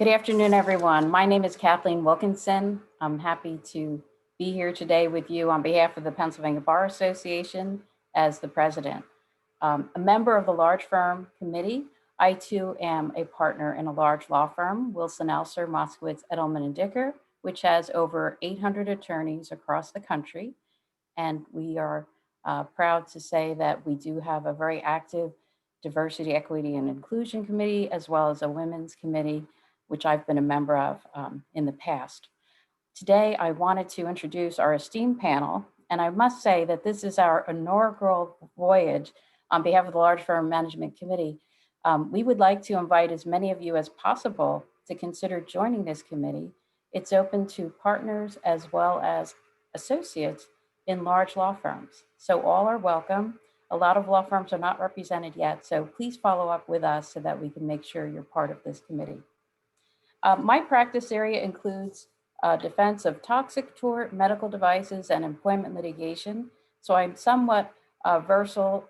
Good afternoon, everyone. My name is Kathleen Wilkinson. I'm happy to be here today with you on behalf of the Pennsylvania Bar Association as the president. A member of the large firm committee, I too am a partner in a large law firm, Wilson Elser, Moskowitz, Edelman and Dicker, which has over 800 attorneys across the country. And we are proud to say that we do have a very active diversity, equity, and inclusion committee, as well as a women's committee, which I've been a member of in the past. Today, I wanted to introduce our esteemed panel, and I must say that this is our inaugural voyage on behalf of the Large Firm Management Committee. We would like to invite as many of you as possible to consider joining this committee. It's open to partners as well as associates in large law firms. So all are welcome. A lot of law firms are not represented yet, so please follow up with us so that we can make sure you're part of this committee. My practice area includes defense of toxic tort, medical devices, and employment litigation. So I'm somewhat versatile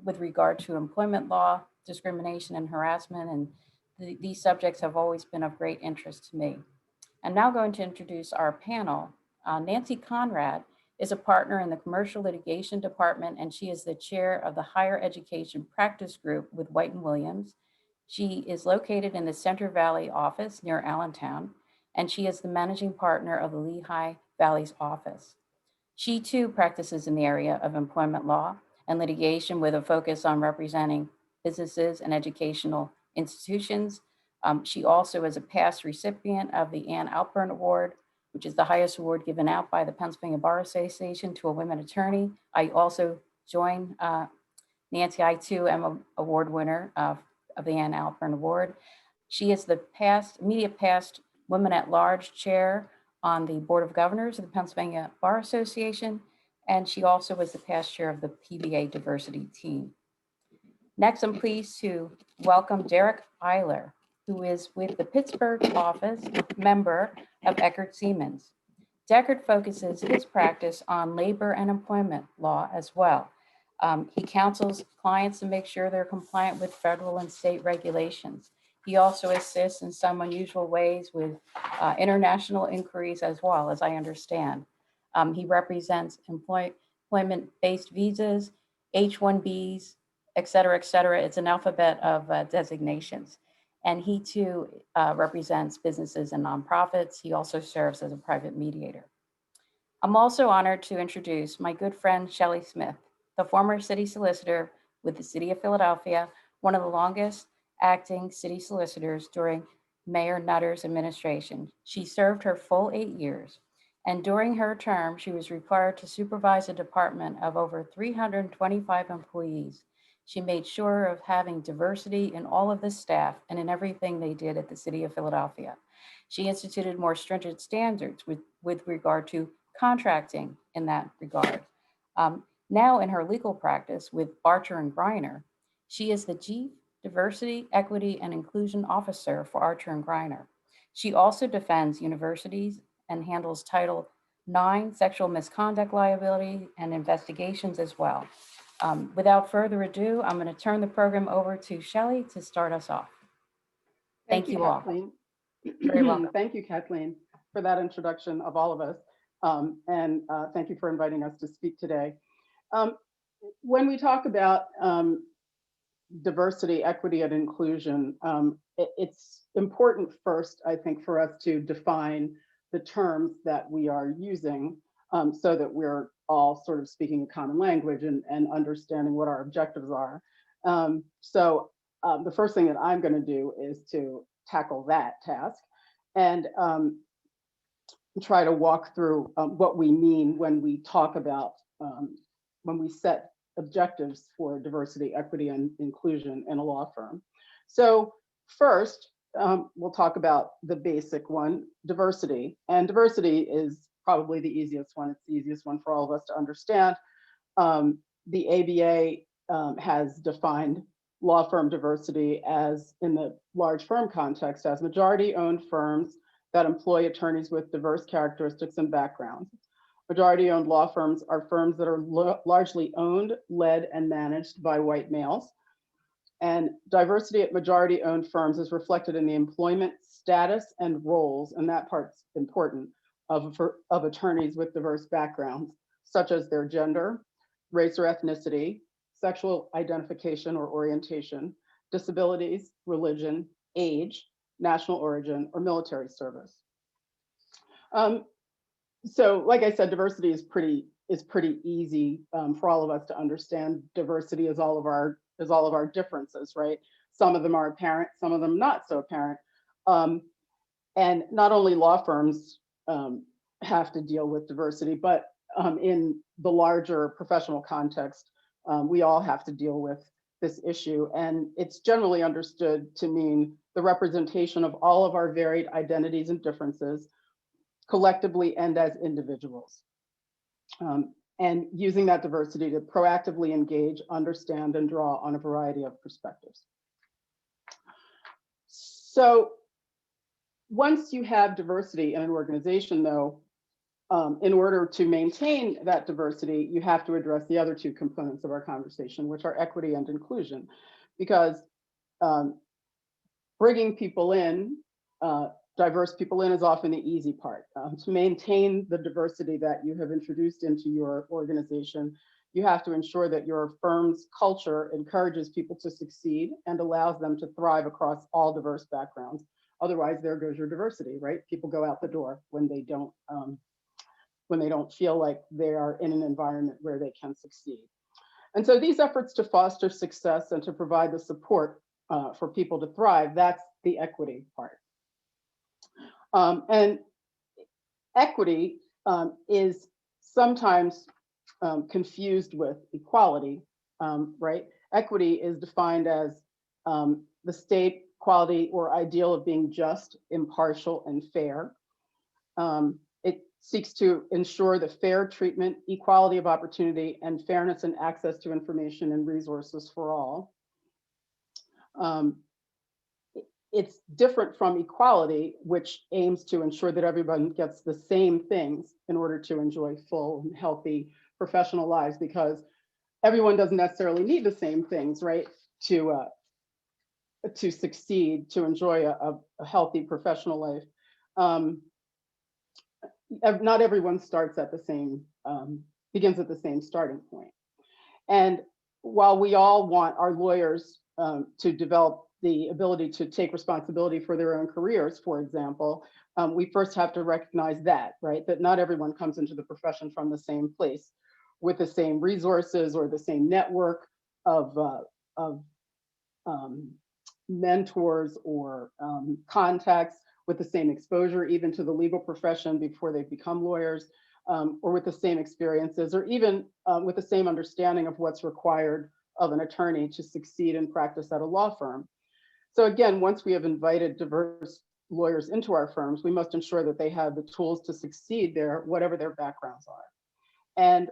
with regard to employment law, discrimination, and harassment, and these subjects have always been of great interest to me. I'm now going to introduce our panel. Nancy Conrad is a partner in the Commercial Litigation Department, and she is the chair of the Higher Education Practice Group with White & Williams. She is located in the Center Valley office near Allentown, and she is the managing partner of the Lehigh Valley's office. She too practices in the area of employment law and litigation with a focus on representing businesses and educational institutions. She also is a past recipient of the Ann Alpern Award, which is the highest award given out by the Pennsylvania Bar Association to a women attorney. I also join Nancy. I too am an award winner of the Ann Alpern Award. She is the immediate past Women at Large chair on the Board of Governors of the Pennsylvania Bar Association, and she also was the past chair of the PBA diversity team. Next, I'm pleased to welcome Derek Eiler, who is with the Pittsburgh office, member of Eckert Siemens. Deckard focuses his practice on labor and employment law as well. He counsels clients to make sure they're compliant with federal and state regulations. He also assists in some unusual ways with international inquiries as well, as I understand. He represents employment-based visas, H-1Bs, et cetera, et cetera. It's an alphabet of designations. And he too represents businesses and nonprofits. He also serves as a private mediator. I'm also honored to introduce my good friend, Shelley Smith, the former city solicitor with the city of Philadelphia, one of the longest acting city solicitors during Mayor Nutter's administration. She served her full 8 years, and during her term, she was required to supervise a department of over 325 employees. She made sure of having diversity in all of the staff and in everything they did at the city of Philadelphia. She instituted more stringent standards with regard to contracting in that regard. Now in her legal practice with Archer and Greiner, she is the Chief Diversity, Equity, and Inclusion Officer for Archer and Greiner. She also defends universities and handles Title IX sexual misconduct liability and investigations as well. Without further ado, I'm going to turn the program over to Shelley to start us off. Thank you all. Kathleen. Very welcome. Thank you, Kathleen, for that introduction of all of us. And thank you for inviting us to speak today. When we talk about diversity, equity, and inclusion, it's important first, I think, for us to define the terms that we are using so that we're all sort of speaking a common language and understanding what our objectives are. So the first thing that I'm going to do is to tackle that task and try to walk through what we mean when we talk about, when we set objectives for diversity, equity, and inclusion in a law firm. So first, we'll talk about the basic one, diversity. And diversity is probably the easiest one. It's the easiest one for all of us to understand. The ABA has defined law firm diversity as, in the large firm context, as majority-owned firms that employ attorneys with diverse characteristics and backgrounds. Majority-owned law firms are firms that are largely owned, led, and managed by white males. And diversity at majority-owned firms is reflected in the employment status and roles, and that part's important, of attorneys with diverse backgrounds, such as their gender, race or ethnicity, sexual identification or orientation, disabilities, religion, age, national origin, or military service. So like I said, diversity is pretty easy for all of us to understand. Diversity is all of our differences, right? Some of them are apparent, some of them not so apparent. And not only law firms have to deal with diversity, but in the larger professional context, we all have to deal with this issue. And it's generally understood to mean the representation of all of our varied identities and differences, collectively and as individuals. And using that diversity to proactively engage, understand, and draw on a variety of perspectives. So once you have diversity in an organization, though, in order to maintain that diversity, you have to address the other two components of our conversation, which are equity and inclusion, because bringing people in, diverse people in, is often the easy part. To maintain the diversity that you have introduced into your organization, you have to ensure that your firm's culture encourages people to succeed and allows them to thrive across all diverse backgrounds. Otherwise, there goes your diversity, right? People go out the door when they don't feel like they are in an environment where they can succeed. And so these efforts to foster success and to provide the support for people to thrive, that's the equity part. And equity is sometimes confused with equality, right? Equity is defined as the state, quality, or ideal of being just, impartial, and fair. It seeks to ensure the fair treatment, equality of opportunity, and fairness and access to information and resources for all. It's different from equality, which aims to ensure that everyone gets the same things in order to enjoy full and healthy professional lives, because everyone doesn't necessarily need the same things, right? To succeed, to enjoy a healthy professional life. Not everyone starts at the same, begins at the same starting point. And while we all want our lawyers to develop the ability to take responsibility for their own careers, for example, we first have to recognize that, right? That not everyone comes into the profession from the same place with the same resources or the same network of mentors or contacts, with the same exposure even to the legal profession before they become lawyers, or with the same experiences, or even with the same understanding of what's required of an attorney to succeed in practice at a law firm. So again, once we have invited diverse lawyers into our firms, we must ensure that they have the tools to succeed there, whatever their backgrounds are. And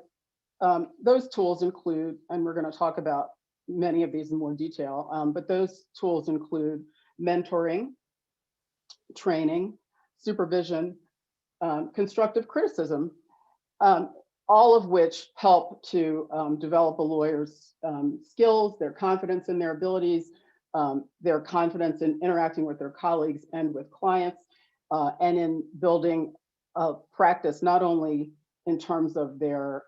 those tools include, and we're going to talk about many of these in more detail, but those tools include mentoring, training, supervision, constructive criticism, all of which help to develop a lawyer's skills, their confidence in their abilities, their confidence in interacting with their colleagues and with clients, and in building a practice, not only in terms of their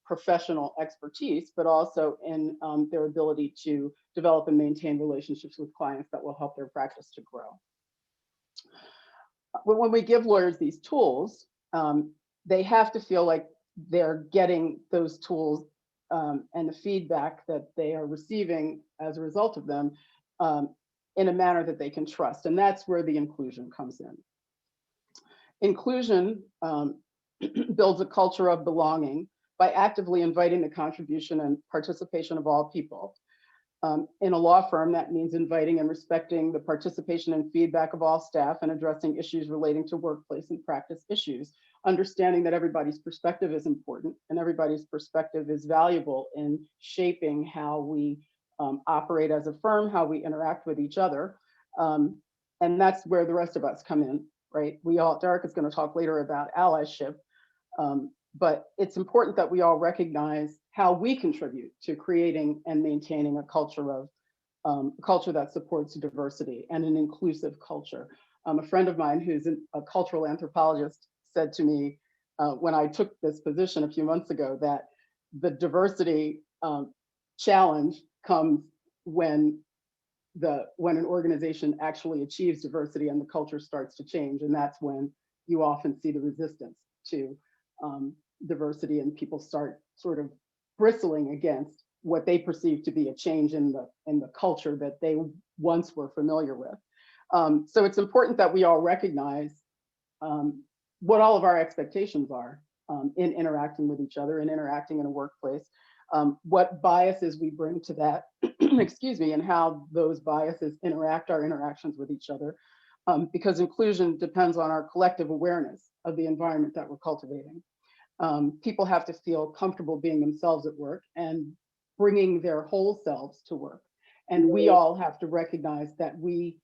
professional expertise, but also in their ability to develop and maintain relationships with clients that will help their practice to grow. When we give lawyers these tools, they have to feel like they're getting those tools and the feedback that they are receiving as a result of them in a manner that they can trust. And that's where the inclusion comes in. Inclusion builds a culture of belonging by actively inviting the contribution and participation of all people. In a law firm, that means inviting and respecting the participation and feedback of all staff and addressing issues relating to workplace and practice issues, understanding that everybody's perspective is important and everybody's perspective is valuable in shaping how we operate as a firm, how we interact with each other. And that's where the rest of us come in, right? Derek is going to talk later about allyship, but it's important that we all recognize how we contribute to creating and maintaining a culture of a culture that supports diversity and an inclusive culture. A friend of mine who's a cultural anthropologist said to me when I took this position a few months ago that the diversity challenge comes when an organization actually achieves diversity and the culture starts to change, and that's when you often see the resistance to diversity, and people start sort of bristling against what they perceive to be a change in the culture that they once were familiar with. So it's important that we all recognize what all of our expectations are in interacting with each other and interacting in a workplace, what biases we bring to that, excuse me, and how those biases our interactions with each other, because inclusion depends on our collective awareness of the environment that we're cultivating. People have to feel comfortable being themselves at work and bringing their whole selves to work. And we all have to recognize that we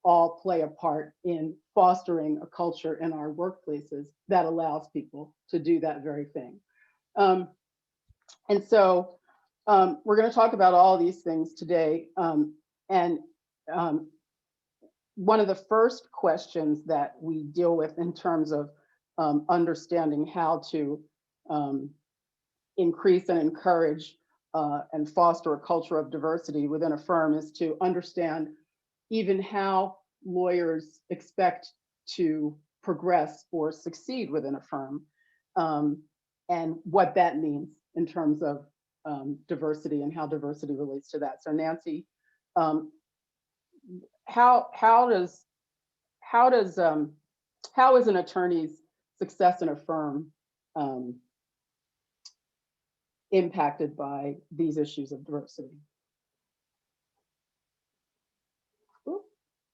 all play a part in fostering a culture in our workplaces that allows people to do that very thing. And so we're going to talk about all these things today. And one of the first questions that we deal with in terms of understanding how to increase and encourage and foster a culture of diversity within a firm is to understand even how lawyers expect to progress or succeed within a firm, and what that means in terms of diversity and how diversity relates to that. So Nancy, how is an attorney's success in a firm impacted by these issues of diversity? Ooh,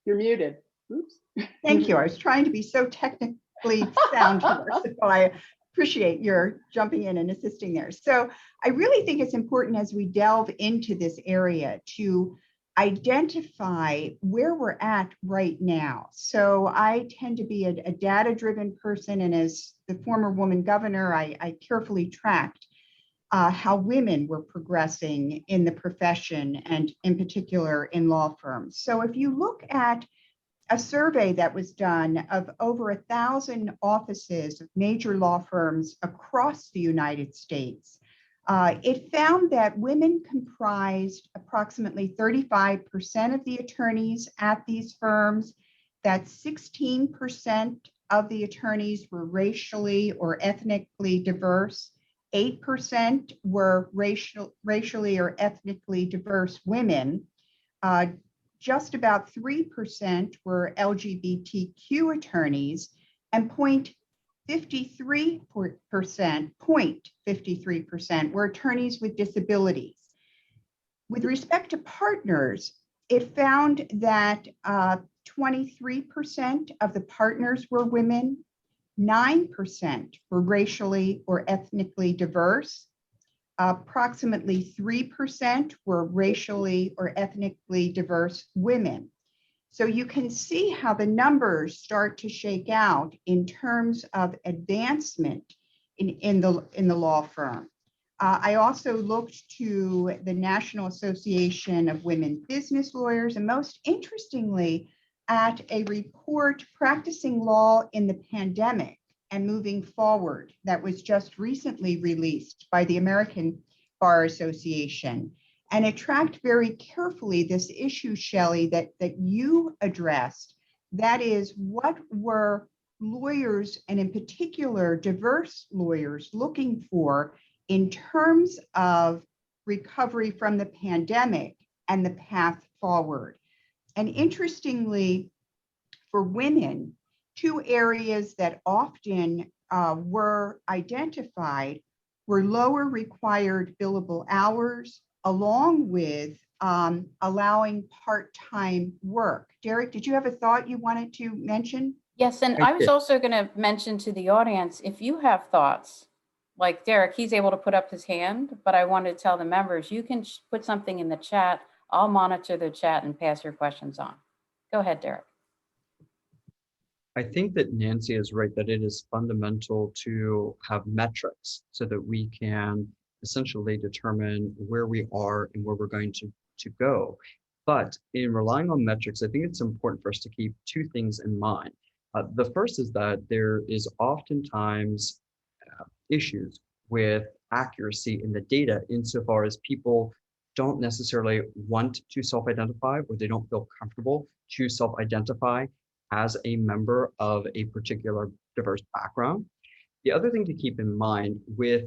you're muted. Oops. Thank you. I was trying to be so technically sound here, so I appreciate your jumping in and assisting there. So I really think it's important as we delve into this area to identify where we're at right now. So I tend to be a data-driven person, and as the former woman governor, I carefully tracked how women were progressing in the profession and in particular in law firms. So if you look at a survey that was done of over 1,000 offices of major law firms across the United States, it found that women comprised approximately 35% of the attorneys at these firms, that 16% of the attorneys were racially or ethnically diverse, 8% were racially or ethnically diverse women, just about 3% were LGBTQ attorneys, and 0.53% were attorneys with disabilities. With respect to partners, it found that 23% of the partners were women, 9% were racially or ethnically diverse, approximately 3% were racially or ethnically diverse women. So you can see how the numbers start to shake out in terms of advancement in the law firm. I also looked to the National Association of Women Business Lawyers, and most interestingly, at a report, Practicing Law in the Pandemic and Moving Forward, that was just recently released by the American Bar Association. And it tracked very carefully this issue, Shelley, that you addressed. That is, what were lawyers, and in particular diverse lawyers, looking for in terms of recovery from the pandemic and the path forward? And interestingly, for women, two areas that often were identified were lower required billable hours, along with allowing part-time work. Derek, did you have a thought you wanted to mention? Yes, and I was also going to mention to the audience, if you have thoughts, like Derek, he's able to put up his hand, but I want to tell the members, you can put something in the chat. I'll monitor the chat and pass your questions on. Go ahead, Derek. I think that Nancy is right, that it is fundamental to have metrics so that we can essentially determine where we are and where we're going to go. But in relying on metrics, I think it's important for us to keep two things in mind. The first is that there is oftentimes issues with accuracy in the data insofar as people don't necessarily want to self-identify or they don't feel comfortable to self-identify as a member of a particular diverse background. The other thing to keep in mind with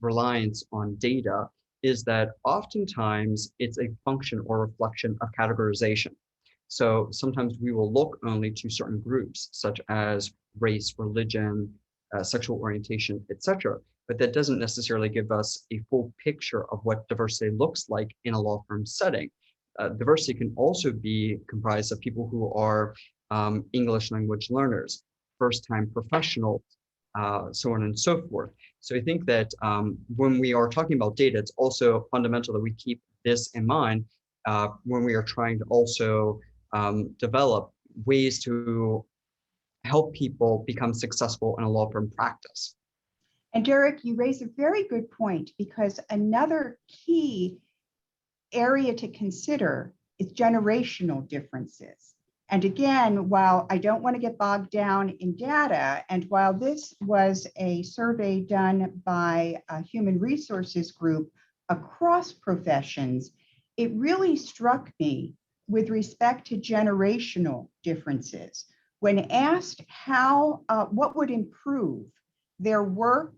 reliance on data is that oftentimes it's a function or reflection of categorization. So sometimes we will look only to certain groups, such as race, religion, sexual orientation, etc. But that doesn't necessarily give us a full picture of what diversity looks like in a law firm setting. Diversity can also be comprised of people who are English language learners, first-time professionals, so on and so forth. So I think that when we are talking about data, it's also fundamental that we keep this in mind when we are trying to also develop ways to help people become successful in a law firm practice. And Derek, you raise a very good point, because another key area to consider is generational differences. And again, while I don't want to get bogged down in data, and while this was a survey done by a human resources group across professions, it really struck me with respect to generational differences. When asked what would improve their work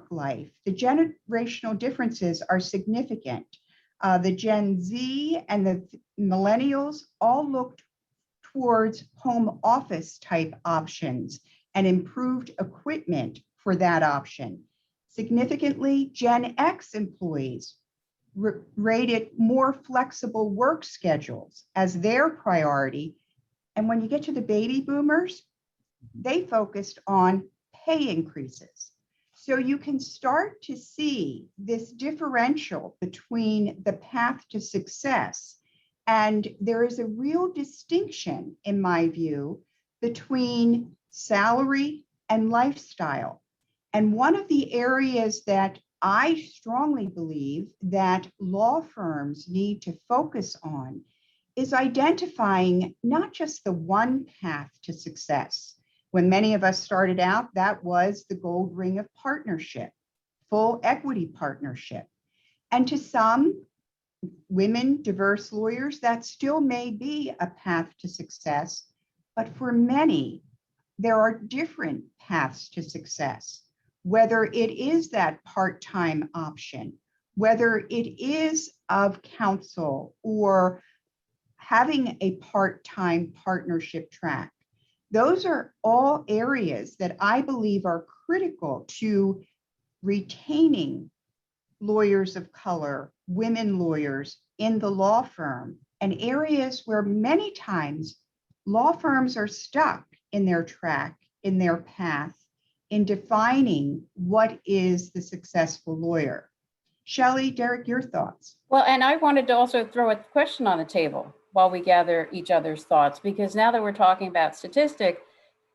life, the generational differences are significant. The Gen Z and the millennials all looked towards home office type options and improved equipment for that option. Significantly, Gen X employees rated more flexible work schedules as their priority. And when you get to the baby boomers, they focused on pay increases. So you can start to see this differential between the path to success. And there is a real distinction, in my view, between salary and lifestyle. And one of the areas that I strongly believe that law firms need to focus on is identifying not just the one path to success. When many of us started out, that was the gold ring of partnership, full equity partnership. And to some women, diverse lawyers, that still may be a path to success. But for many, there are different paths to success, whether it is that part-time option, whether it is of counsel or having a part-time partnership track. Those are all areas that I believe are critical to retaining lawyers of color, women lawyers in the law firm, and areas where many times law firms are stuck in their track, in their path, in defining what is the successful lawyer. Shelley, Derek, your thoughts? Well, and I wanted to also throw a question on the table while we gather each other's thoughts, because now that we're talking about statistic,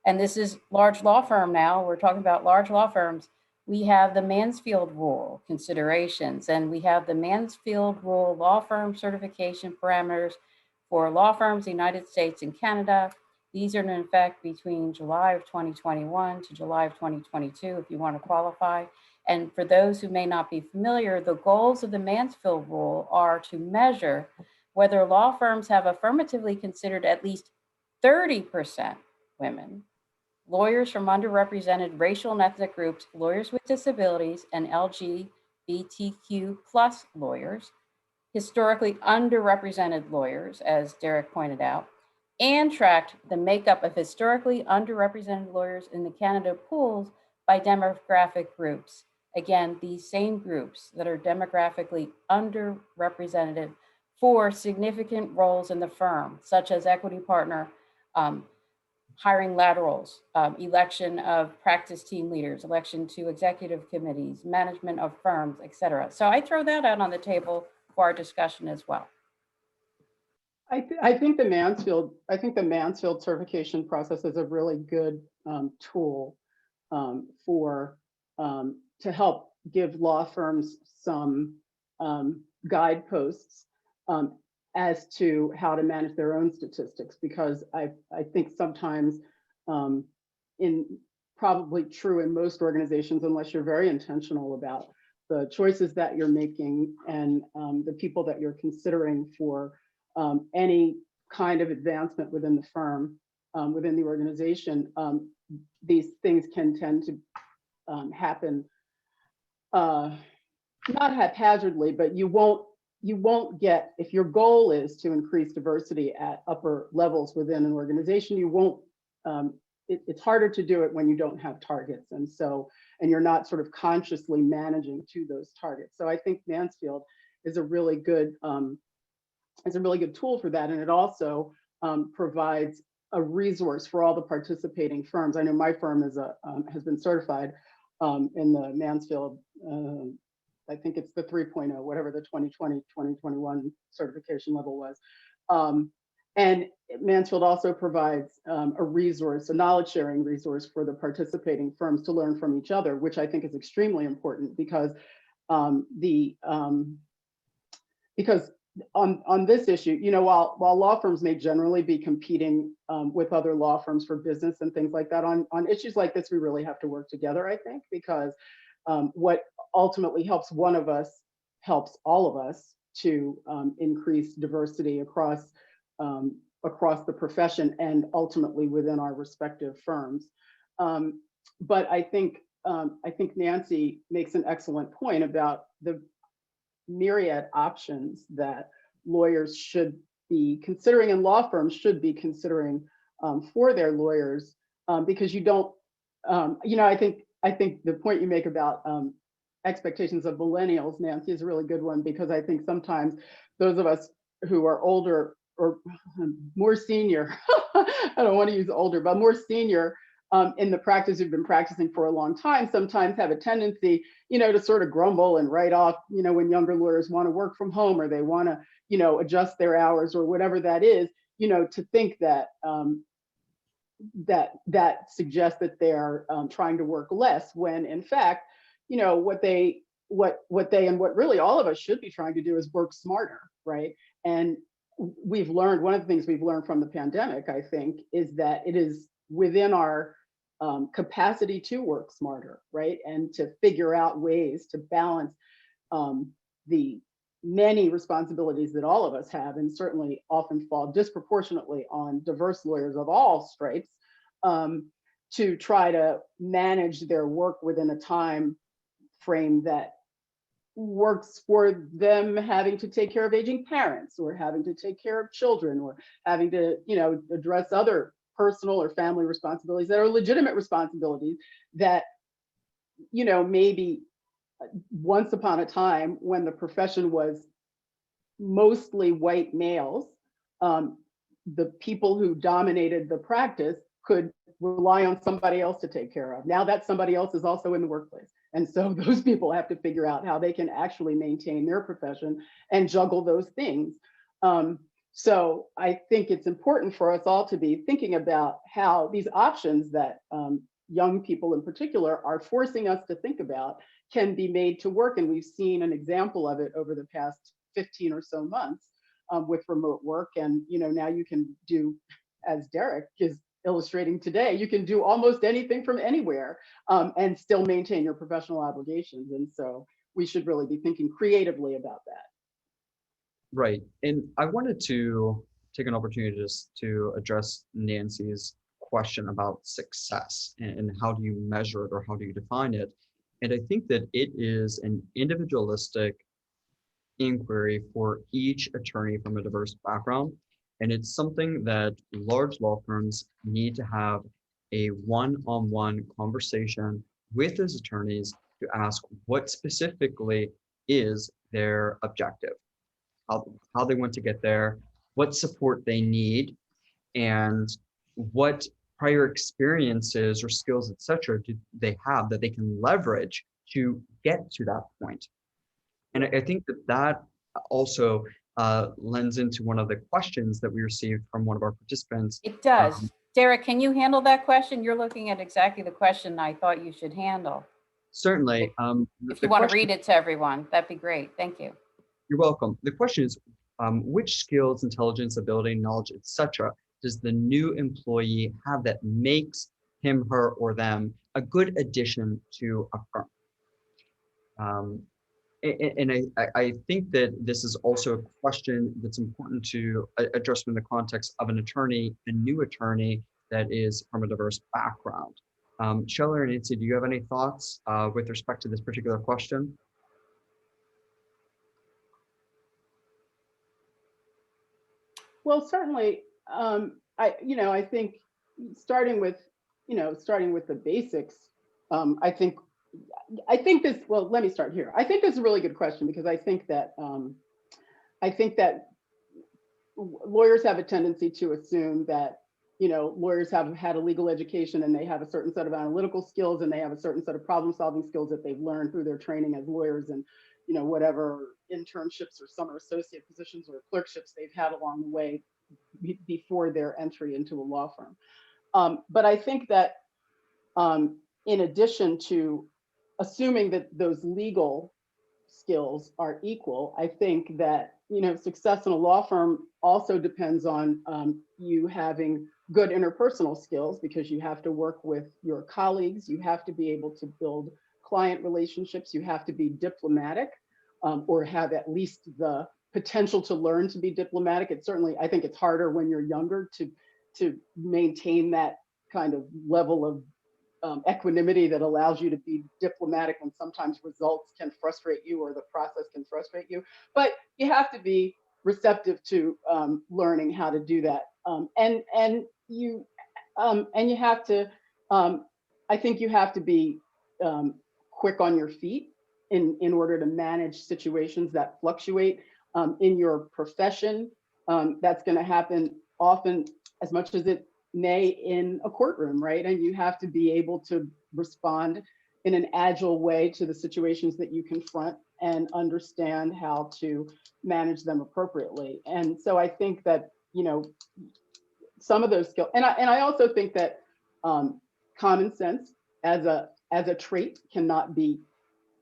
and this is large law firm now, we're talking about large law firms, we have the Mansfield Rule considerations, and we have the Mansfield Rule law firm certification parameters for law firms in the United States and Canada. These are in effect between July of 2021 to July of 2022, if you want to qualify. And for those who may not be familiar, the goals of the Mansfield Rule are to measure whether law firms have affirmatively considered at least 30% women, lawyers from underrepresented racial and ethnic groups, lawyers with disabilities, and LGBTQ plus lawyers, historically underrepresented lawyers, as Derek pointed out, and tracked the makeup of historically underrepresented lawyers in the Canada pools by demographic groups. Again, these same groups that are demographically underrepresented for significant roles in the firm, such as equity partner, hiring laterals, election of practice team leaders, election to executive committees, management of firms, et cetera. So I throw that out on the table for our discussion as well. I think the Mansfield certification process is a really good tool to help give law firms some guideposts as to how to manage their own statistics, because I think sometimes in probably true in most organizations, unless you're very intentional about the choices that you're making and the people that you're considering for any kind of advancement within the firm, within the organization, these things can tend to happen not haphazardly, but you won't get, if your goal is to increase diversity at upper levels within an organization, you won't, it's harder to do it when you don't have targets. And you're not sort of consciously managing to those targets. So I think Mansfield is a really good tool for that. And it also provides a resource for all the participating firms. I know my firm is has been certified in the Mansfield, I think it's the 3.0, whatever the 2020, 2021 certification level was. And Mansfield also provides a resource, a knowledge sharing resource for the participating firms to learn from each other, which I think is extremely important because because on this issue, you know, while law firms may generally be competing with other law firms for business and things like that, on issues like this, we really have to work together, I think, because what ultimately helps one of us helps all of us to increase diversity across the profession and ultimately within our respective firms. But I think Nancy makes an excellent point about the myriad options that lawyers should be considering and law firms should be considering for their lawyers, because you don't, you know, I think the point you make about expectations of millennials, Nancy, is a really good one, because I think sometimes those of us who are older or more senior, I don't want to use older, but more senior in the practice, who've been practicing for a long time, sometimes have a tendency, you know, to sort of grumble and write off, you know, when younger lawyers want to work from home or they want to, you know, adjust their hours or whatever that is, you know, to think that that suggests that they're trying to work less, when in fact, you know, what they and what really all of us should be trying to do is work smarter, right? And we've learned, one of the things we've learned from the pandemic, I think, is that it is within our capacity to work smarter, right? And to figure out ways to balance the many responsibilities that all of us have, and certainly often fall disproportionately on diverse lawyers of all stripes, to try to manage their work within a time frame that works for them having to take care of aging parents, or having to take care of children, or having to, you know, address other personal or family responsibilities that are legitimate responsibilities that, you know, maybe once upon a time when the profession was mostly white males, the people who dominated the practice could rely on somebody else to take care of. Now that somebody else is also in the workplace. And so those people have to figure out how they can actually maintain their profession and juggle those things. So I think it's important for us all to be thinking about how these options that young people in particular are forcing us to think about can be made to work. And we've seen an example of it over the past 15 or so months with remote work. And, you know, now you can do, as Derek is illustrating today, you can do almost anything from anywhere and still maintain your professional obligations. And so we should really be thinking creatively about that. Right. And I wanted to take an opportunity just to address Nancy's question about success and how do you measure it or how do you define it? And I think that it is an individualistic inquiry for each attorney from a diverse background. And it's something that large law firms need to have a one-on-one conversation with those attorneys to ask what specifically is their objective, how they want to get there, what support they need, and what prior experiences or skills, etc., do they have that they can leverage to get to that point. And I think that also lends into one of the questions that we received from one of our participants. It does. Derek, can you handle that question? You're looking at exactly the question I thought you should handle. Certainly. If you want to read it to everyone, that'd be great. Thank you. You're welcome. The question is, which skills, intelligence, ability, knowledge, etc., does the new employee have that makes him, her, or them a good addition to a firm? And I think that this is also a question that's important to address in the context of an attorney, a new attorney that is from a diverse background. Shelley or Nancy, do you have any thoughts with respect to this particular question? Well, certainly, I think starting with, starting with the basics, I think this, well, let me start here. I think this is a really good question because I think that lawyers have a tendency to assume that, lawyers have had a legal education and they have a certain set of analytical skills and they have a certain set of problem solving skills that they've learned through their training as lawyers and, whatever internships or summer associate positions or clerkships they've had along the way before their entry into a law firm. But I think that in addition to assuming that those legal skills are equal, I think that, success in a law firm also depends on you having good interpersonal skills because you have to work with your colleagues, you have to be able to build client relationships, you have to be diplomatic or have at least the potential to learn to be diplomatic. It's certainly, I think it's harder when you're younger to maintain that kind of level of equanimity that allows you to be diplomatic when sometimes results can frustrate you or the process can frustrate you. But you have to be receptive to learning how to do that. And you have to, I think you have to be quick on your feet in order to manage situations that fluctuate in your profession. That's going to happen often as much as it may in a courtroom, right? And you have to be able to respond in an agile way to the situations that you confront and understand how to manage them appropriately. And so I think that, some of those skills, and I also think that common sense as a trait cannot be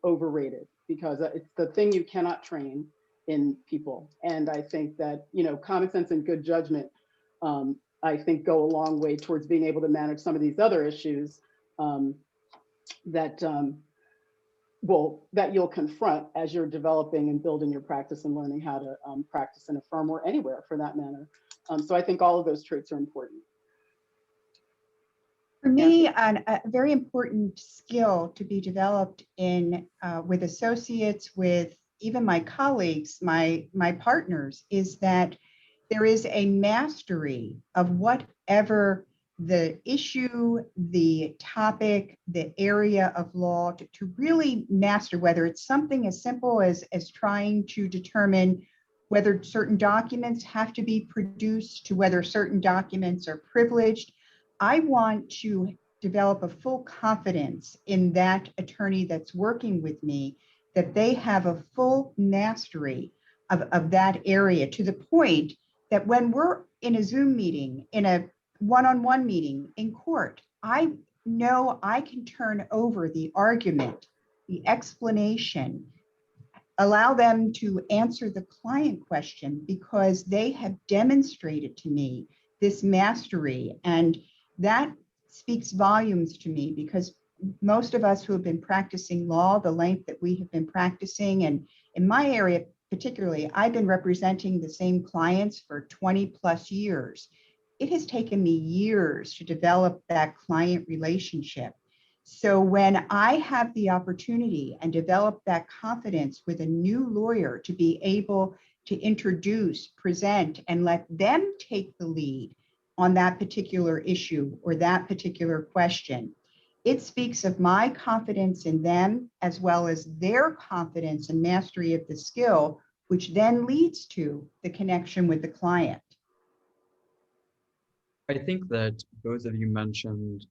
overrated because it's the thing you cannot train in people. And I think that, common sense and good judgment, I think go a long way towards being able to manage some of these other issues that you'll confront as you're developing and building your practice and learning how to practice in a firm or anywhere for that matter. So I think all of those traits are important. For me, a very important skill to be developed in with associates, with even my colleagues, my partners, is that there is a mastery of whatever the issue, the topic, the area of law, to really master, whether it's something as simple as trying to determine whether certain documents have to be produced, to whether certain documents are privileged. I want to develop a full confidence in that attorney that's working with me, that they have a full mastery of that area, to the point that when we're in a Zoom meeting, in a one-on-one meeting in court, I know I can turn over the argument, the explanation, allow them to answer the client question because they have demonstrated to me this mastery. And that speaks volumes to me because most of us who have been practicing law the length that we have been practicing, and in my area particularly, I've been representing the same clients for 20 plus years. It has taken me years to develop that client relationship. So when I have the opportunity and develop that confidence with a new lawyer to be able to introduce, present, and let them take the lead on that particular issue or that particular question, it speaks of my confidence in them as well as their confidence and mastery of the skill, which then leads to the connection with the client. I think that both of you mentioned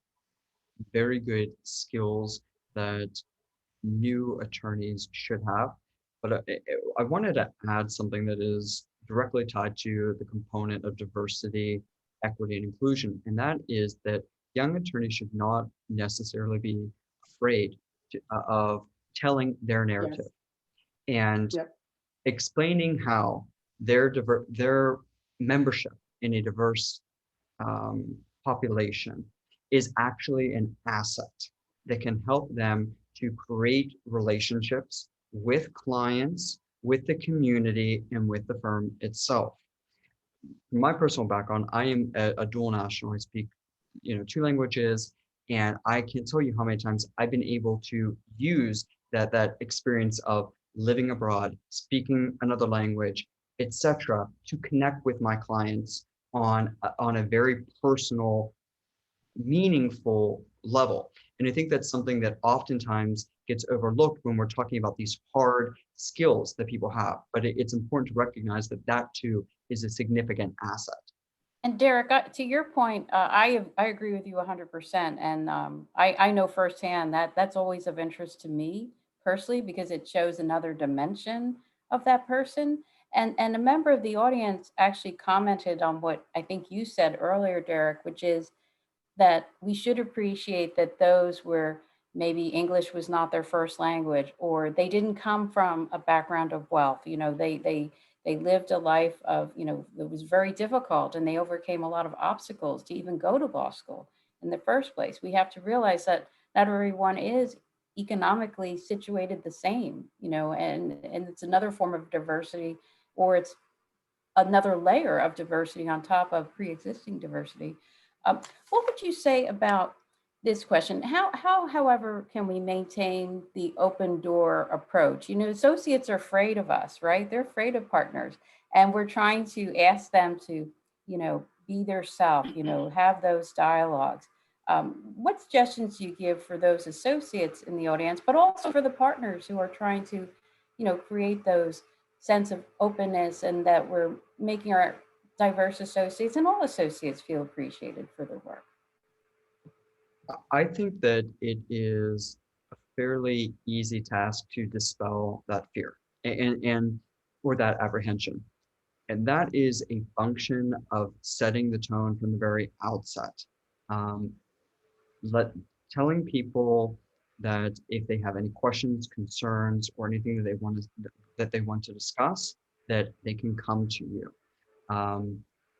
very good skills that new attorneys should have, but I wanted to add something that is directly tied to the component of diversity, equity, and inclusion, and that is that young attorneys should not necessarily be afraid of telling their narrative and explaining how their membership in a diverse population is actually an asset that can help them to create relationships with clients, with the community, and with the firm itself. From my personal background, I am a dual national. I speak, two languages, and I can't tell you how many times I've been able to use that experience of living abroad, speaking another language, etc., to connect with my clients on a very personal, meaningful level. And I think that's something that oftentimes gets overlooked when we're talking about these hard skills that people have. But it's important to recognize that that too is a significant asset. And Derek, to your point, I agree with you 100%. And I know firsthand that that's always of interest to me personally because it shows another dimension of that person. And a member of the audience actually commented on what I think you said earlier, Derek, which is that we should appreciate that those where maybe English was not their first language or they didn't come from a background of wealth. They lived a life of, it was very difficult and they overcame a lot of obstacles to even go to law school in the first place. We have to realize that not everyone is economically situated the same, and it's another form of diversity, or it's another layer of diversity on top of pre-existing diversity. What would you say about this question? However, can we maintain the open door approach? Associates are afraid of us, right? They're afraid of partners, and we're trying to ask them to, be their self, have those dialogues. What suggestions do you give for those associates in the audience, but also for the partners who are trying to, create those sense of openness and that we're making our diverse associates and all associates feel appreciated for their work? I think that it is a fairly easy task to dispel that fear and or that apprehension. And that is a function of setting the tone from the very outset. Um, telling people that if they have any questions, concerns, or anything that they want to discuss, that they can come to you.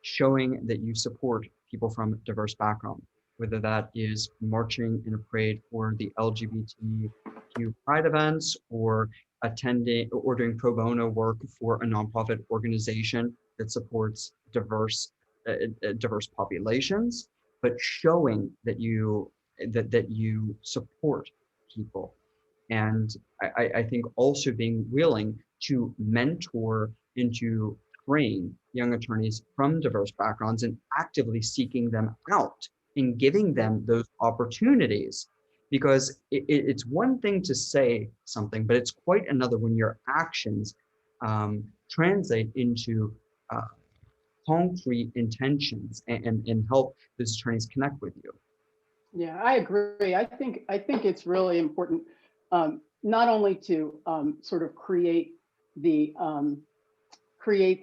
Showing that you support people from diverse background, whether that is marching in a parade for the LGBTQ pride events or attending or doing pro bono work for a nonprofit organization that supports diverse populations, but showing that you support people. And I think also being willing to mentor and to train young attorneys from diverse backgrounds and actively seeking them out and giving them those opportunities. Because it's one thing to say something, but it's quite another when your actions translate into concrete intentions and help those attorneys connect with you. Yeah, I agree. I think it's really important, not only to sort of create the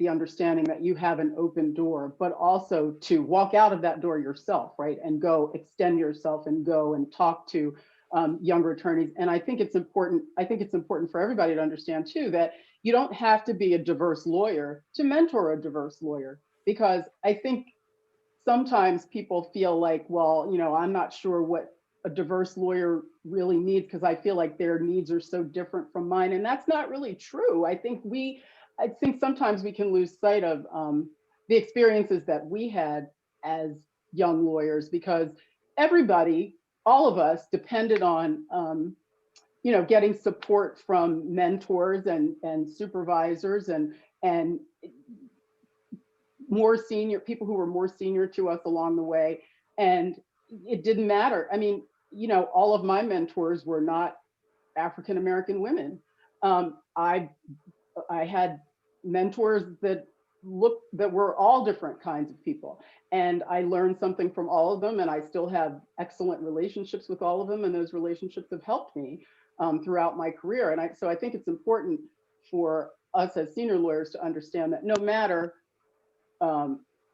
understanding that you have an open door, but also to walk out of that door yourself, right? And go extend yourself and go and talk to younger attorneys. And I think it's important for everybody to understand too, that you don't have to be a diverse lawyer to mentor a diverse lawyer, because I think sometimes people feel like, well, I'm not sure what a diverse lawyer really needs because I feel like their needs are so different from mine. And that's not really true. I think sometimes we can lose sight of the experiences that we had as young lawyers, because everybody, all of us, depended on getting support from mentors and supervisors and more senior people who were more senior to us along the way. And it didn't matter. I mean, all of my mentors were not African American women. I had mentors that were all different kinds of people, and I learned something from all of them, and I still have excellent relationships with all of them, and those relationships have helped me throughout my career. And so I think it's important for us as senior lawyers to understand that no matter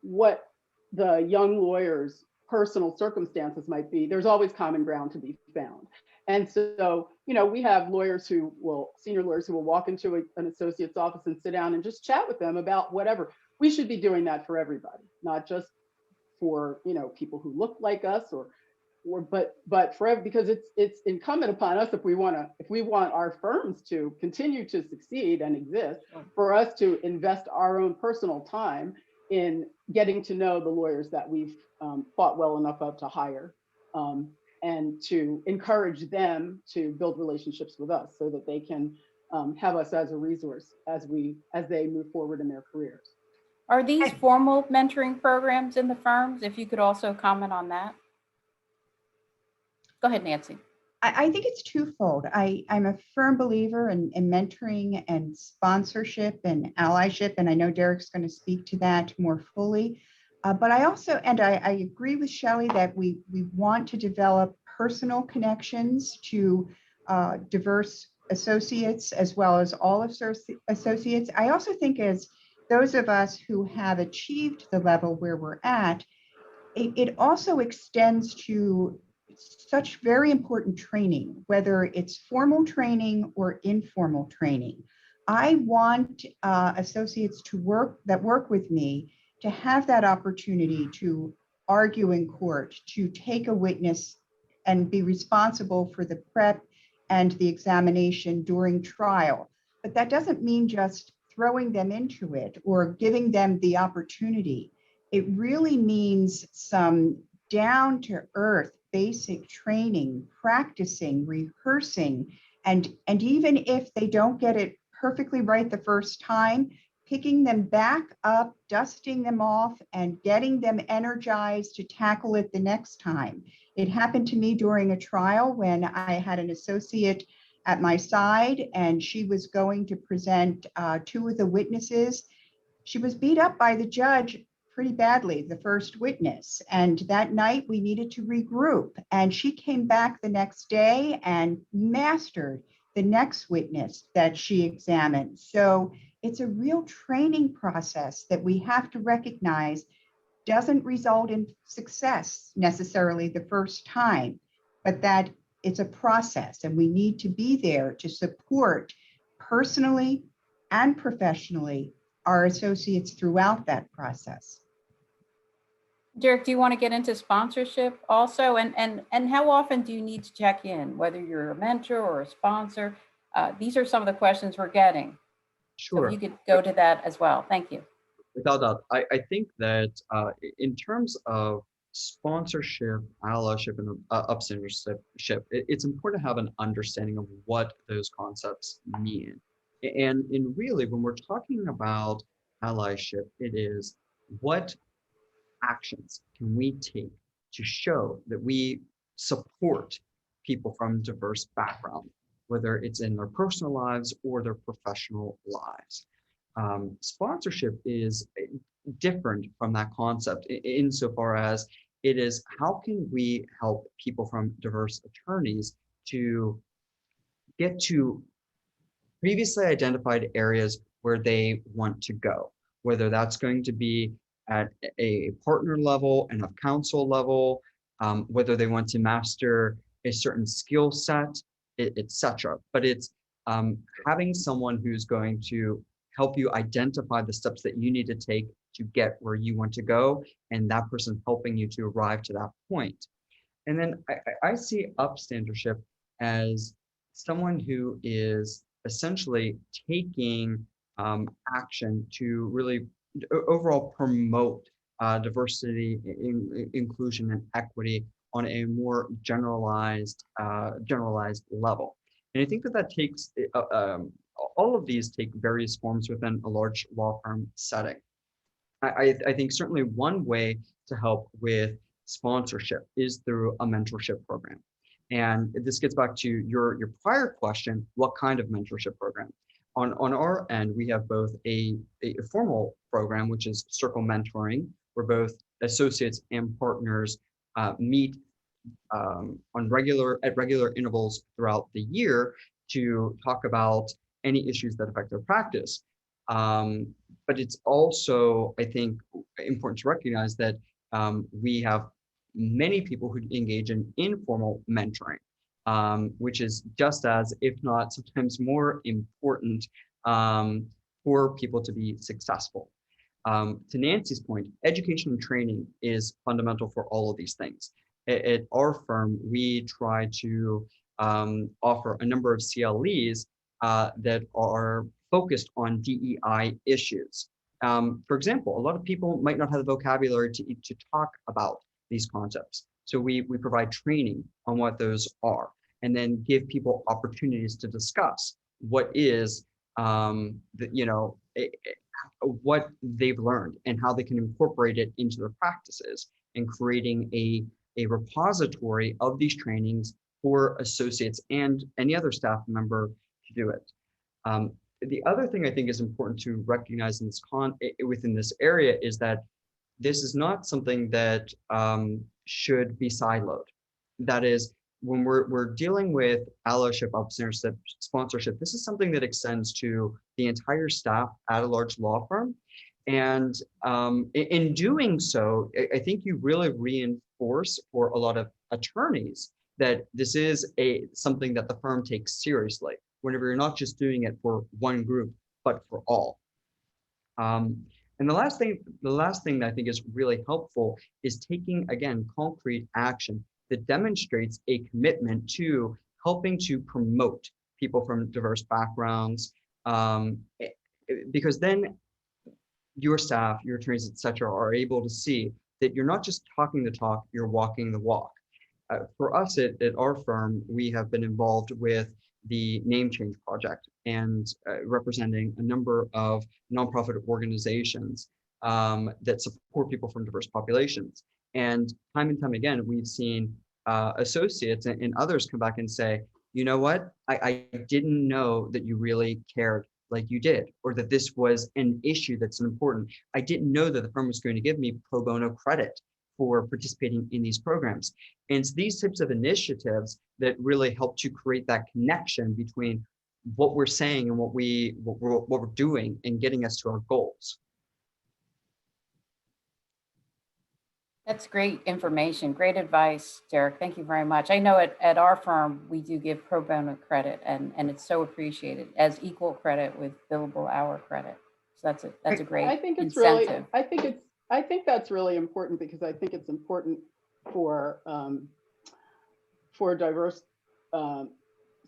what the young lawyers personal circumstances might be, there's always common ground to be found. And so, we have senior lawyers who will walk into an associate's office and sit down and just chat with them about whatever. We should be doing that for everybody, not just for, people who look like us but because it's incumbent upon us, if we want our firms to continue to succeed and exist, for us to invest our own personal time in getting to know the lawyers that we've thought well enough of to hire, and to encourage them to build relationships with us so that they can have us as a resource as they move forward in their careers. Are these formal mentoring programs in the firms? If you could also comment on that. Go ahead, Nancy. I think it's twofold. I'm a firm believer in mentoring and sponsorship and allyship, and I know Derek's going to speak to that more fully. But I also, and I agree with Shelley that we want to develop personal connections to diverse associates as well as all associates. I also think as those of us who have achieved the level where we're at, it also extends to such very important training, whether it's formal training or informal training. I want associates that work with me to have that opportunity to argue in court, to take a witness and be responsible for the prep and the examination during trial. But that doesn't mean just throwing them into it or giving them the opportunity. It really means some down to earth basic training, practicing, rehearsing, and even if they don't get it perfectly right the first time, picking them back up, dusting them off, and getting them energized to tackle it the next time. It happened to me during a trial when I had an associate at my side and she was going to present two of the witnesses. She was beat up by the judge pretty badly, the first witness. And that night we needed to regroup. And she came back the next day and mastered the next witness that she examined. So it's a real training process that we have to recognize doesn't result in success necessarily the first time, but that it's a process and we need to be there to support personally and professionally our associates throughout that process. Derek, do you want to get into sponsorship also? And how often do you need to check in, whether you're a mentor or a sponsor? These are some of the questions we're getting. Sure. So if you could go to that as well. Thank you. Without doubt, I think that in terms of sponsorship, allyship, and upstandership, it's important to have an understanding of what those concepts mean. And really, when we're talking about allyship, it is what actions can we take to show that we support people from diverse backgrounds, whether it's in their personal lives or their professional lives. Sponsorship is different from that concept insofar as it is how can we help people from diverse attorneys to get to previously identified areas where they want to go, whether that's going to be at a partner level and a counsel level, whether they want to master a certain skill set, etc. But it's having someone who's going to help you identify the steps that you need to take to get where you want to go, and that person helping you to arrive to that point. And then I see upstandership as someone who is essentially taking action to really overall promote diversity, inclusion, and equity on a more generalized level. And I think that takes all of these take various forms within a large law firm setting. I think certainly one way to help with sponsorship is through a mentorship program. And this gets back to your prior question, what kind of mentorship program? On our end, we have both a formal program, which is circle mentoring, where both associates and partners meet at regular intervals throughout the year to talk about any issues that affect their practice. But it's also, I think, important to recognize that we have many people who engage in informal mentoring, which is just as, if not sometimes more important, for people to be successful. To Nancy's point, education and training is fundamental for all of these things. At our firm, we try to offer a number of CLEs that are focused on DEI issues. For example, a lot of people might not have the vocabulary to talk about these concepts. So we provide training on what those are, and then give people opportunities to discuss what is, what they've learned and how they can incorporate it into their practices, and creating a repository of these trainings for associates and any other staff member to do it. The other thing I think is important to recognize in this within this area is that this is not something that should be siloed. That is, when we're dealing with allyship, sponsorship, this is something that extends to the entire staff at a large law firm. And in doing so, I think you really reinforce for a lot of attorneys that this is something that the firm takes seriously, whenever you're not just doing it for one group, but for all. And the last thing that I think is really helpful is taking, again, concrete action that demonstrates a commitment to helping to promote people from diverse backgrounds, because then your staff, your attorneys, et cetera, are able to see that you're not just talking the talk, you're walking the walk. For us at our firm, we have been involved with the Name Change Project and representing a number of nonprofit organizations that support people from diverse populations. And time again, we've seen associates and others come back and say, you know what, I didn't know that you really cared like you did, or that this was an issue that's important. I didn't know that the firm was going to give me pro bono credit for participating in these programs. And it's these types of initiatives that really help to create that connection between what we're saying and what we're doing and getting us to our goals. That's great information, great advice, Derek. Thank you very much. I know at our firm, we do give pro bono credit, and it's so appreciated as equal credit with billable hour credit. So that's a great I think it's incentive. I think that's really important, because I think it's important for diverse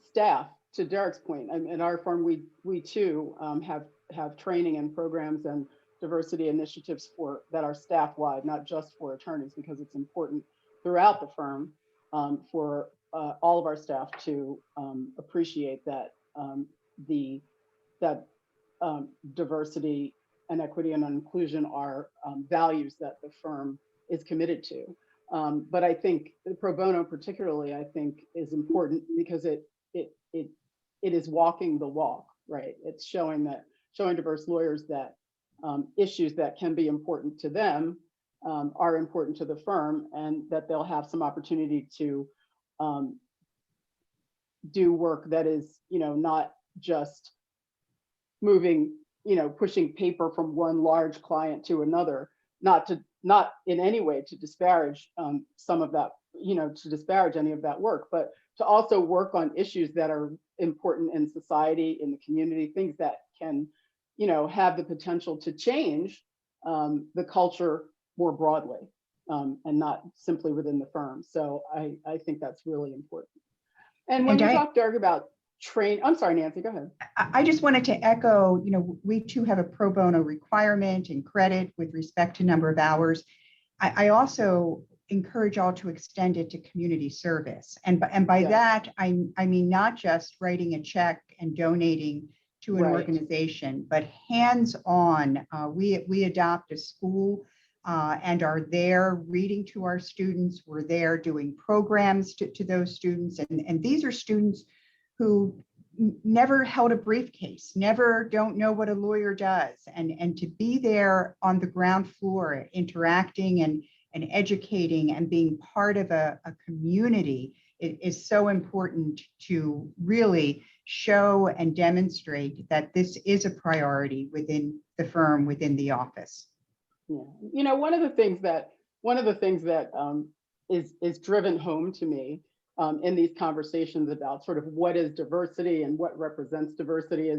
staff. To Derek's point, in our firm, we too have training and programs and diversity initiatives that are staff-wide, not just for attorneys, because it's important throughout the firm for all of our staff to appreciate that diversity and equity and inclusion are values that the firm is committed to. But I think pro bono particularly, I think, is important because it is walking the walk, right? It's showing diverse lawyers that issues that can be important to them are important to the firm, and that they'll have some opportunity to do work that is, not just moving, pushing paper from one large client to another, not in any way to disparage some of that, to disparage any of that work, but to also work on issues that are important in society, in the community, things that can, have the potential to change the culture more broadly, and not simply within the firm. So I think that's really important. And when you talk, Derek, about I'm sorry, Nancy, go ahead. I just wanted to echo, we too have a pro bono requirement and credit with respect to number of hours. I also encourage all to extend it to community service. And by yes. that, I mean, not just writing a check and donating to an organization, but hands-on. We adopt a school and are there reading to our students. We're there doing programs to those students. And these are students who never held a briefcase, don't know what a lawyer does. And to be there on the ground floor, interacting and educating and being part of a community is so important to really show and demonstrate that this is a priority within the firm, within the office. Yeah, one of the things that is driven home to me in these conversations about sort of what is diversity and what represents diversity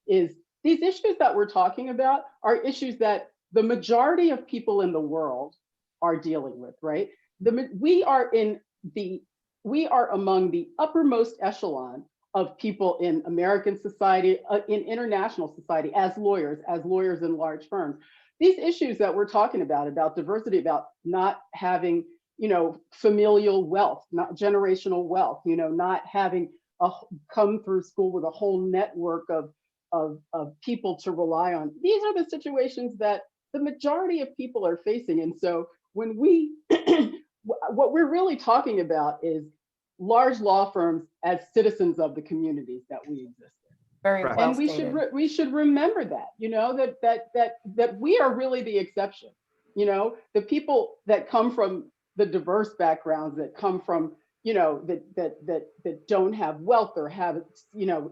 is these issues that we're talking about are issues that the majority of people in the world are dealing with, right? We are among the uppermost echelon of people in American society, in international society, as lawyers in large firms. These issues that we're talking about diversity, about not having, familial wealth, not generational wealth, not having come through school with a whole network of people to rely on. These are the situations that the majority of people are facing. And so when what we're really talking about is large law firms as citizens of the communities that we exist in. Very Right. well And stated. we should remember that, that we are really the exception. The people that come from the diverse backgrounds, that come from, that don't have wealth or have,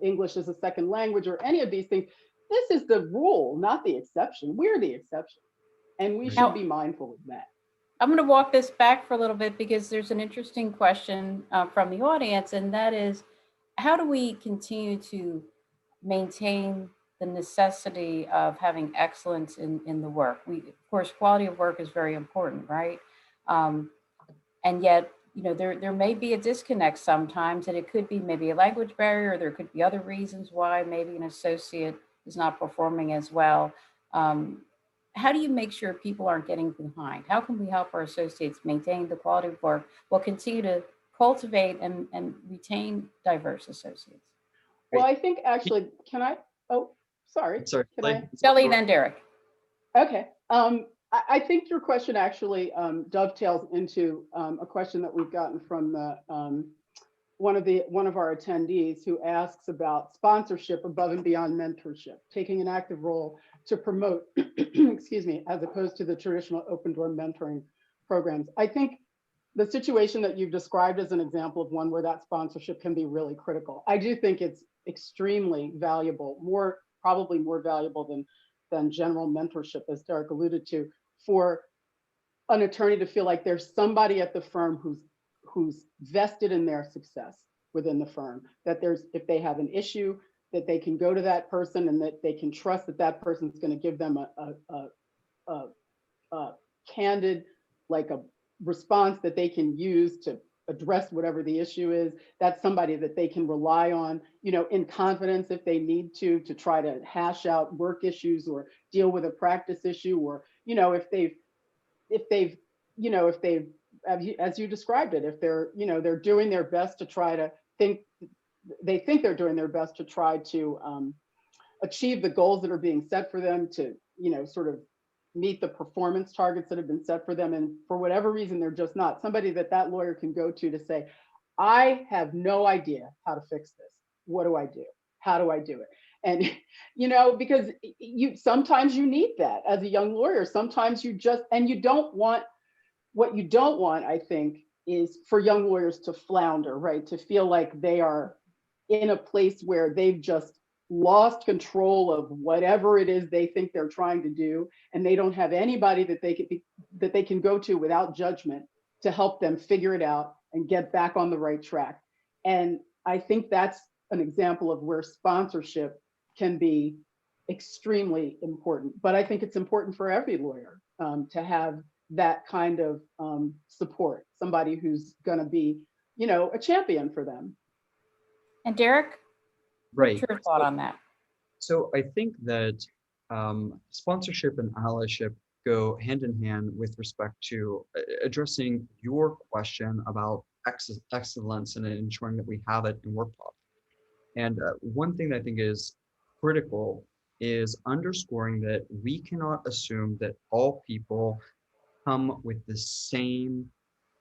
English as a second language or any of these things. This is the rule, not the exception. We're the exception. And we should be mindful of that. I'm going to walk this back for a little bit because there's an interesting question from the audience, and that is, how do we continue to maintain the necessity of having excellence in the work? Of course, quality of work is very important, right? And yet, there may be a disconnect sometimes, and it could be maybe a language barrier, or there could be other reasons why maybe an associate is not performing as well. How do you make sure people aren't getting behind? How can we help our associates maintain the quality of work while continue to cultivate and retain diverse associates? Well, I think actually, can I? Oh, sorry. Sorry. Can I? Shelley, then Derek. Okay. I think your question actually dovetails into a question that we've gotten from one of our attendees, who asks about sponsorship above and beyond mentorship, taking an active role to promote, excuse me, as opposed to the traditional open door mentoring programs. I think the situation that you've described is an example of one where that sponsorship can be really critical. I do think it's extremely valuable, probably more valuable than general mentorship, as Derek alluded to, for an attorney to feel like there's somebody at the firm who's vested in their success within the firm, that if they have an issue, that they can go to that person and that they can trust that that person's going to give them a candid, like a response that they can use to address whatever the issue is. That's somebody that they can rely on, in confidence if they need to try to hash out work issues or deal with a practice issue, or, if they've, as you described it, if they're doing their best to try to they think they're doing their best to try to achieve the goals that are being set for them, to, sort of meet the performance targets that have been set for them. And for whatever reason, they're just not somebody that lawyer can go to say, I have no idea how to fix this. What do I do? How do I do it? And, because sometimes you need that as a young lawyer. Sometimes what you don't want, I think, is for young lawyers to flounder, right? To feel like they are in a place where they've just lost control of whatever it is they think they're trying to do, and they don't have anybody that they can go to without judgment to help them figure it out and get back on the right track. And I think that's an example of where sponsorship can be extremely important. But I think it's important for every lawyer to have that kind of support, somebody who's going to be, a champion for them. And Derek, Right. what's your thought on that? So I think that sponsorship and allyship go hand in hand with respect to addressing your question about excellence and ensuring that we have it in work product. And one thing that I think is critical is underscoring that we cannot assume that all people come with the same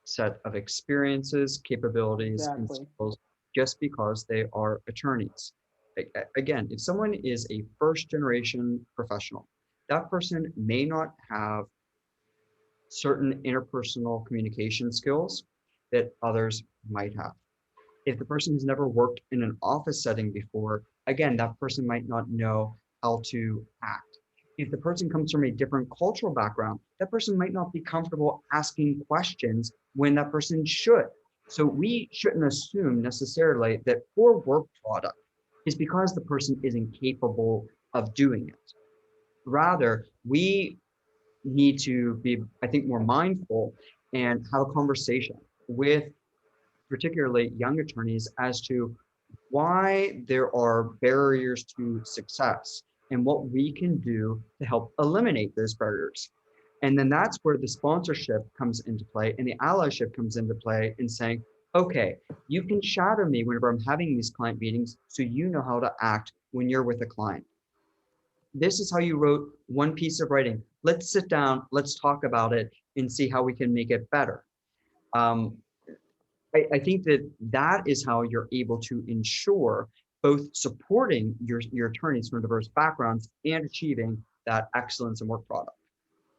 set of experiences, capabilities, and skills just because they are attorneys. Again, if someone is a first generation professional, that person may not have certain interpersonal communication skills that others might have. If the person has never worked in an office setting before, again, that person might not know how to act. If the person comes from a different cultural background, that person might not be comfortable asking questions when that person should. So we shouldn't assume necessarily that poor work product is because the person isn't capable of doing it. Rather, we need to be, I think, more mindful and have a conversation with particularly young attorneys as to why there are barriers to success and what we can do to help eliminate those barriers. And then that's where the sponsorship comes into play and the allyship comes into play in saying, okay, you can shadow me whenever I'm having these client meetings so you know how to act when you're with a client. This is how you wrote one piece of writing. Let's sit down, let's talk about it and see how we can make it better. Um, I think that that is how you're able to ensure both supporting your attorneys from diverse backgrounds and achieving that excellence in work product.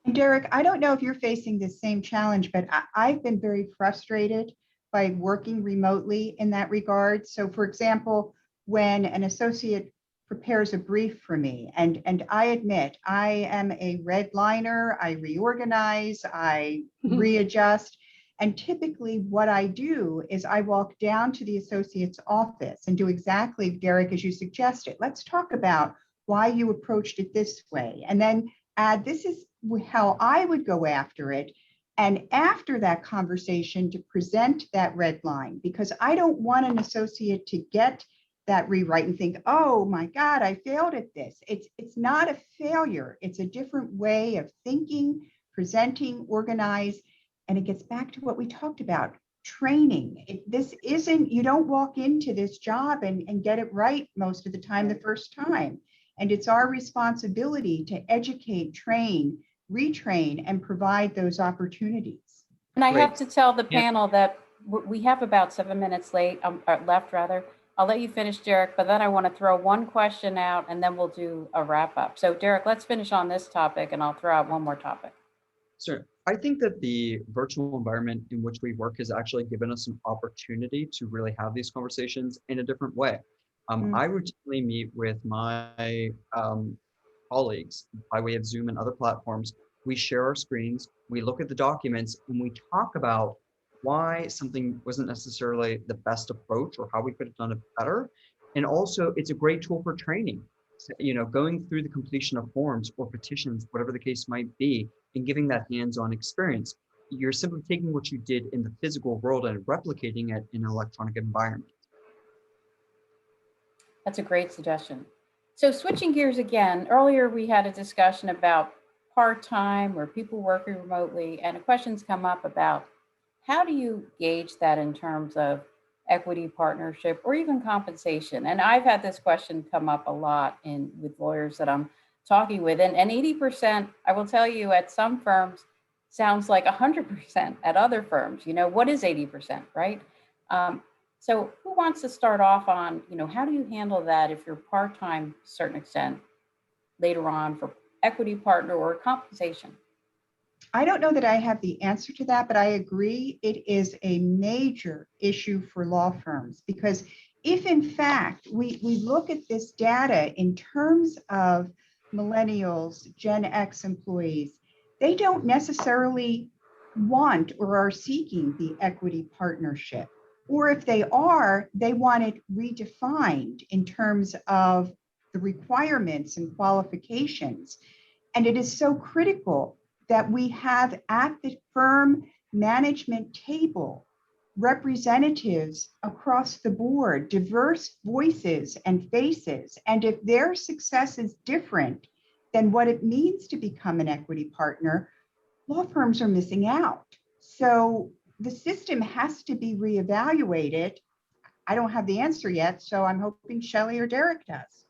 And Derek, I don't know if you're facing the same challenge, but I've been very frustrated by working remotely in that regard. So for example, when an associate prepares a brief for me, and I admit I am a redliner, I reorganize, I readjust. And typically what I do is I walk down to the associate's office and do exactly, Derek, as you suggested. Let's talk about why you approached it this way. And then add, this is how I would go after it. And after that conversation, to present that red line, because I don't want an associate to get that rewrite and think, oh my God, I failed at this. It's not a failure. It's a different way of thinking, presenting, organize. And it gets back to what we talked about, training. This isn't, you don't walk into this job and get it right most of the time the first time. And it's our responsibility to educate, train, retrain, and provide those opportunities. And I have Great. to tell the Yeah. panel that we have about 7 minutes left rather. I'll let you finish, Derek, but then I want to throw one question out and then we'll do a wrap up. So Derek, let's finish on this topic and I'll throw out one more topic. Sure. I think that the virtual environment in which we work has actually given us an opportunity to really have these conversations in a different way. I routinely meet with my colleagues by way of Zoom and other platforms. We share our screens, we look at the documents, and we talk about why something wasn't necessarily the best approach or how we could have done it better. And also, it's a great tool for training. So, going through the completion of forms or petitions, whatever the case might be, and giving that hands-on experience. You're simply taking what you did in the physical world and replicating it in an electronic environment. That's a great suggestion. So switching gears again, earlier we had a discussion about part-time or people working remotely, and questions come up about how do you gauge that in terms of equity partnership or even compensation? And I've had this question come up a lot with lawyers that I'm talking with, and 80%, I will tell you, at some firms sounds like 100% at other firms. What is 80%, right? So who wants to start off on, how do you handle that if you're part-time to a certain extent later on for equity partner or compensation? I don't know that I have the answer to that, but I agree it is a major issue for law firms, because if in fact we look at this data in terms of millennials, Gen X employees, they don't necessarily want or are seeking the equity partnership. Or if they are, they want it redefined in terms of the requirements and qualifications. And it is so critical that we have at the firm management table representatives across the board, diverse voices and faces. And if their success is different than what it means to become an equity partner, law firms are missing out. So the system has to be reevaluated. I don't have the answer yet, so I'm hoping Shelley or Derek does.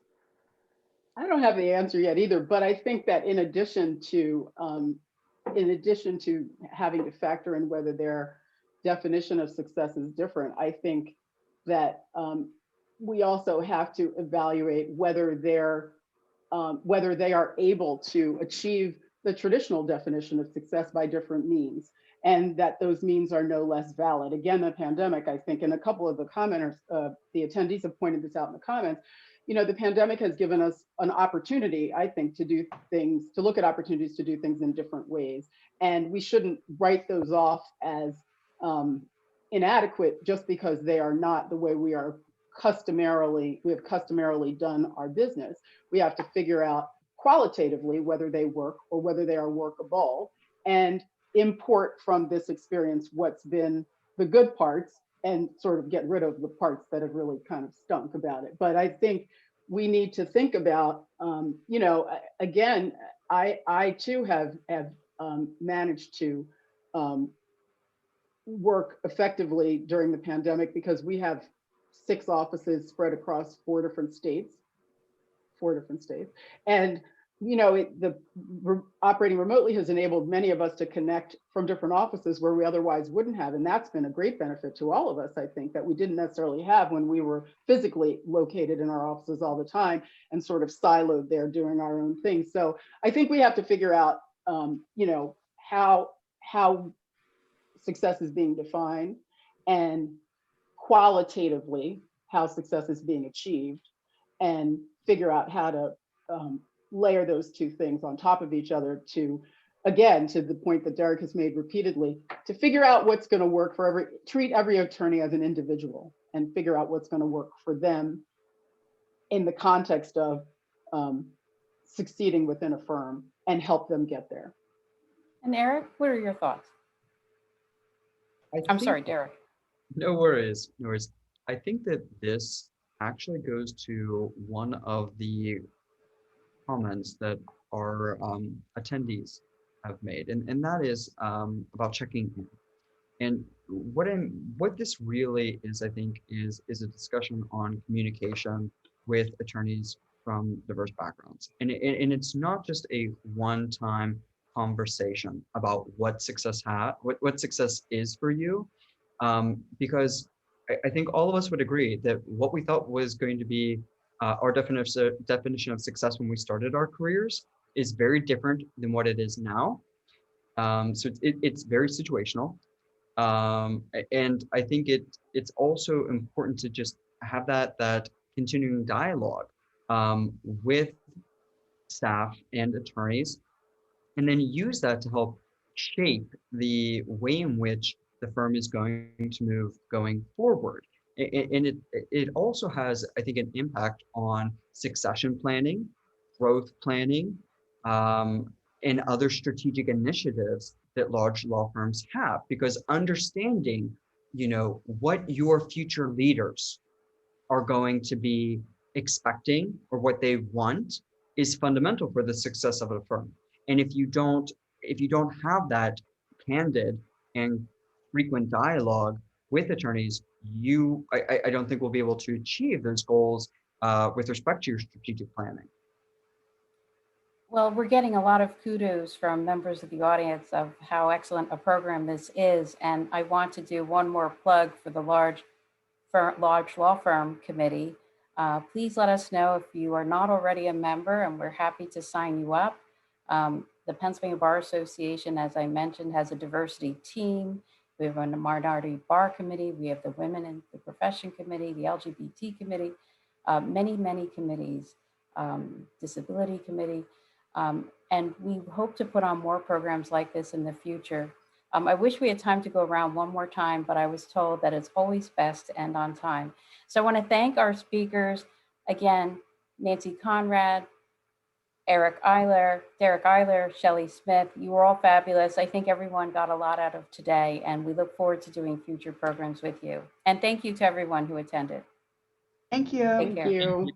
I don't have the answer yet either, but I think that in addition to having to factor in whether their definition of success is different, I think that we also have to evaluate whether they are able to achieve the traditional definition of success by different means, and that those means are no less valid. Again, the pandemic, I think, and a couple of the commenters, the attendees have pointed this out in the comments, the pandemic has given us an opportunity, I think, to do things, to look at opportunities to do things in different ways. And we shouldn't write those off as inadequate just because they are not the way we have customarily done our business. We have to figure out qualitatively whether they work or whether they are workable, and import from this experience what's been the good parts and sort of get rid of the parts that have really kind of stunk about it. But I think we need to think about, again, I too have managed to work effectively during the pandemic because we have 6 offices spread across 4 different states. And operating remotely has enabled many of us to connect from different offices where we otherwise wouldn't have. And that's been a great benefit to all of us, I think, that we didn't necessarily have when we were physically located in our offices all the time and sort of siloed there doing our own thing. So I think we have to figure out, how success is being defined, and qualitatively how success is being achieved, and figure out how to layer those 2 things on top of each other to, again, to the point that Derek has made repeatedly, to figure out what's going to work for treat every attorney as an individual and figure out what's going to work for them in the context of succeeding within a firm and help them get there. And Eric, what are your thoughts? I'm sorry, Derek. No worries, no worries. I think that this actually goes to one of the comments that our attendees have made, and that is about checking in. And what this really is, I think, is a discussion on communication with attorneys from diverse backgrounds. And it's not just a one-time conversation about what success is for you, because I think all of us would agree that what we thought was going to be our definition of success when we started our careers is very different than what it is now. So it's very situational. And I think it's also important to just have that continuing dialogue with staff and attorneys, and then use that to help shape the way in which the firm is going to move going forward. And it also has, I think, an impact on succession planning, growth planning, and other strategic initiatives that large law firms have, because understanding, what your future leaders are going to be expecting or what they want is fundamental for the success of a firm. And if you don't have that candid and frequent dialogue with attorneys, I don't think we'll be able to achieve those goals with respect to your strategic planning. Well, we're getting a lot of kudos from members of the audience of how excellent a program this is. And I want to do one more plug for the large law firm committee. Please let us know if you are not already a member, and we're happy to sign you up. The Pennsylvania Bar Association, as I mentioned, has a diversity team. We have a minority bar committee. We have the Women in the Profession committee, the LGBT committee, many committees, disability committee. And we hope to put on more programs like this in the future. I wish we had time to go around one more time, but I was told that it's always best to end on time. So I want to thank our speakers again, Nancy Conrad, Derek Eiler, Shelley Smith. You were all fabulous. I think everyone got a lot out of today, and we look forward to doing future programs with you. And thank you to everyone who attended. Thank you. Take care. Thank you.